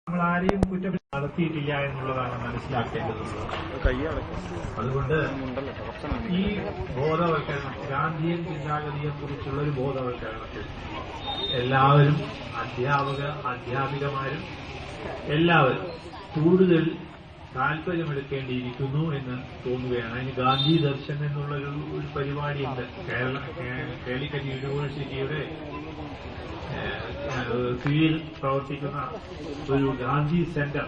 നമ്മൾ ആരെയും കുറ്റം നടത്തിയിട്ടില്ല എന്നുള്ളതാണ് മനസ്സിലാക്കേണ്ടതുള്ളത്. അതുകൊണ്ട് ഈ ബോധവൽക്കരണം, ഗാന്ധിയൻ ചിന്താഗതിയെ കുറിച്ചുള്ള ഒരു ബോധവൽക്കരണത്തിൽ എല്ലാവരും അധ്യാപികമാരും എല്ലാവരും കൂടുതൽ താല്പര്യമെടുക്കേണ്ടിയിരിക്കുന്നു എന്ന് തോന്നുകയാണ്. അതിന് ഗാന്ധി ദർശൻ എന്നുള്ളൊരു പരിപാടിയുണ്ട്. കാലിക്കറ്റ് യൂണിവേഴ്സിറ്റിയുടെ കീഴിൽ പ്രവർത്തിക്കുന്ന ഒരു ഗാന്ധി സെന്റർ,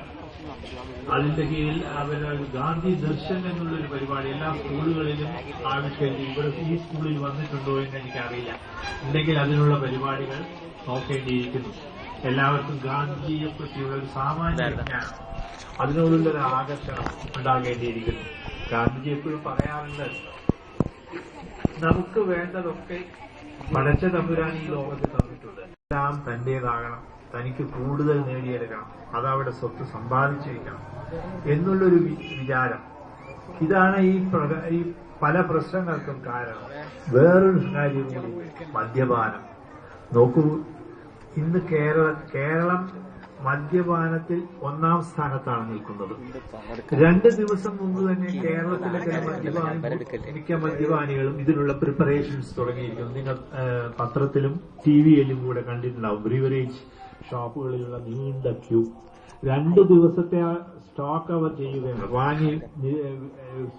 അതിന്റെ കീഴിൽ അവരൊരു ഗാന്ധി ദർശൻ എന്നുള്ളൊരു പരിപാടി എല്ലാ സ്കൂളുകളിലും ആവിഷ്കരിച്ചു. ഇവിടെ ഈ സ്കൂളിൽ വന്നിട്ടുണ്ടോ എന്ന് എനിക്കറിയില്ല. ഉണ്ടെങ്കിൽ അതിനുള്ള പരിപാടികൾ നോക്കേണ്ടിയിരിക്കുന്നു. എല്ലാവർക്കും ഗാന്ധിജിയെ പറ്റിയുള്ള ഒരു സാമാന്യ ജ്ഞാനം, അതിനോടുള്ളൊരു ആകർഷണം ഉണ്ടാകേണ്ടിയിരിക്കുന്നു. ഗാന്ധിജി എപ്പോഴും പറയാറുണ്ട്, നമുക്ക് വേണ്ടതൊക്കെ പടച്ച തമ്പുരാൻ ഈ ലോകത്ത് തന്നിട്ടുണ്ട്. എല്ലാം തന്റേതാകണം, തനിക്ക് കൂടുതൽ നേടിയെടുക്കണം, അതവിടെ സ്വത്ത് സമ്പാദിച്ചിരിക്കണം എന്നുള്ളൊരു വിചാരം. ഇതാണ് ഈ പല പ്രശ്നങ്ങൾക്കും കാരണം. വേറൊരു കാര്യം കൂടി, മദ്യപാനം. നോക്കൂ, ഇന്ന് കേരളം മദ്യപാനത്തിൽ 1-ാം സ്ഥാനത്താണ് നിൽക്കുന്നത്. 2 ദിവസം മുമ്പ് തന്നെ കേരളത്തിലെ മിക്ക മദ്യപാനികളും ഇതിനുള്ള പ്രിപ്പറേഷൻസ് തുടങ്ങിയിരിക്കുന്നു. നിങ്ങൾ പത്രത്തിലും ടിവിയിലും കൂടെ കണ്ടിട്ടുണ്ടാവും. ബ്രീവറേജ് ഷോപ്പുകളിലുള്ള നീണ്ട ക്യൂ. 2 ദിവസത്തെ സ്റ്റോക്ക് അവർ ചെയ്യുകയാണ്, വാങ്ങി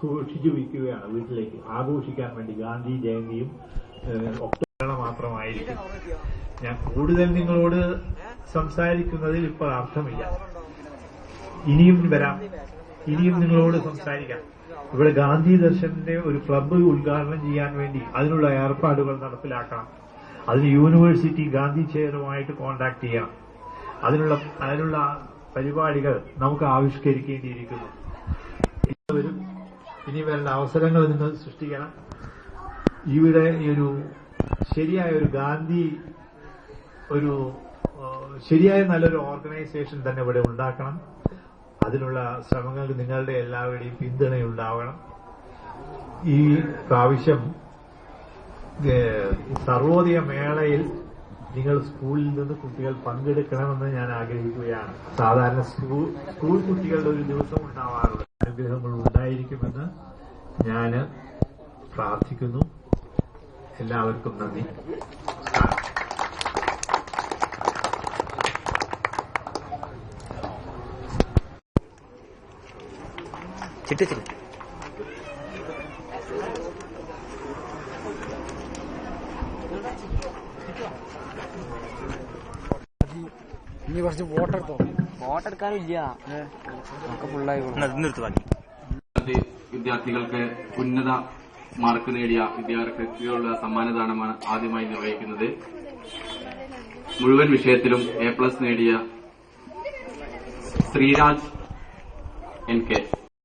സൂക്ഷിച്ചു വയ്ക്കുകയാണ് വീട്ടിലേക്ക് ആഘോഷിക്കാൻ വേണ്ടി. ഗാന്ധി ജയന്തിയും ഒക്ടോബർ മാത്രമായിരിക്കും. ഞാൻ കൂടുതൽ നിങ്ങളോട് സംസാരിക്കുന്നതിൽ ഇപ്പോൾ അർത്ഥമില്ല. ഇനിയും വരാം, ഇനിയും നിങ്ങളോട് സംസാരിക്കാം. ഇവിടെ ഗാന്ധി ദർശന്റെ ഒരു ക്ലബ്ബ് ഉദ്ഘാടനം ചെയ്യാൻ വേണ്ടി അതിനുള്ള ഏർപ്പാടുകൾ നടപ്പിലാക്കണം. അതിന് യൂണിവേഴ്സിറ്റി ഗാന്ധി ചെയറുമായിട്ട് കോൺടാക്ട് ചെയ്യണം. അതിനുള്ള പരിപാടികൾ നമുക്ക് ആവിഷ്കരിക്കേണ്ടിയിരിക്കുന്നു. ഇനി വരുന്ന അവസരങ്ങൾ നിങ്ങൾ സൃഷ്ടിക്കണം. ഇവിടെ ഒരു ശരിയായ ഒരു ഗാന്ധി ശരിയായ നല്ലൊരു ഓർഗനൈസേഷൻ തന്നെ ഇവിടെ ഉണ്ടാക്കണം. അതിനുള്ള ശ്രമങ്ങൾക്ക് നിങ്ങളുടെ എല്ലാവരുടെയും പിന്തുണയുണ്ടാവണം. ഈ പ്രാവശ്യം സർവോദയ മേളയിൽ നിങ്ങൾ സ്കൂളിൽ നിന്ന് കുട്ടികൾ പങ്കെടുക്കണമെന്ന് ഞാൻ ആഗ്രഹിക്കുകയാണ്. സാധാരണ സ്കൂൾ കുട്ടികളുടെ ഒരു ദിവസം ഉണ്ടാവാറുള്ള അനുഗ്രഹങ്ങൾ ഉണ്ടായിരിക്കുമെന്ന് ഞാൻ പ്രാർത്ഥിക്കുന്നു. എല്ലാവർക്കും നന്ദി. ഇനി കുറച്ച് വോട്ടെടുക്കാനില്ല. വിദ്യാർത്ഥികൾക്ക് ഉന്നത മാർക്ക് നേടിയ വിദ്യാർത്ഥികളുള്ള സമ്മാനദാനമാണ് ആദ്യമായി നിർവഹിക്കുന്നത്. മുഴുവൻ വിഷയത്തിലും A+ നേടിയ ശ്രീരാജ് NK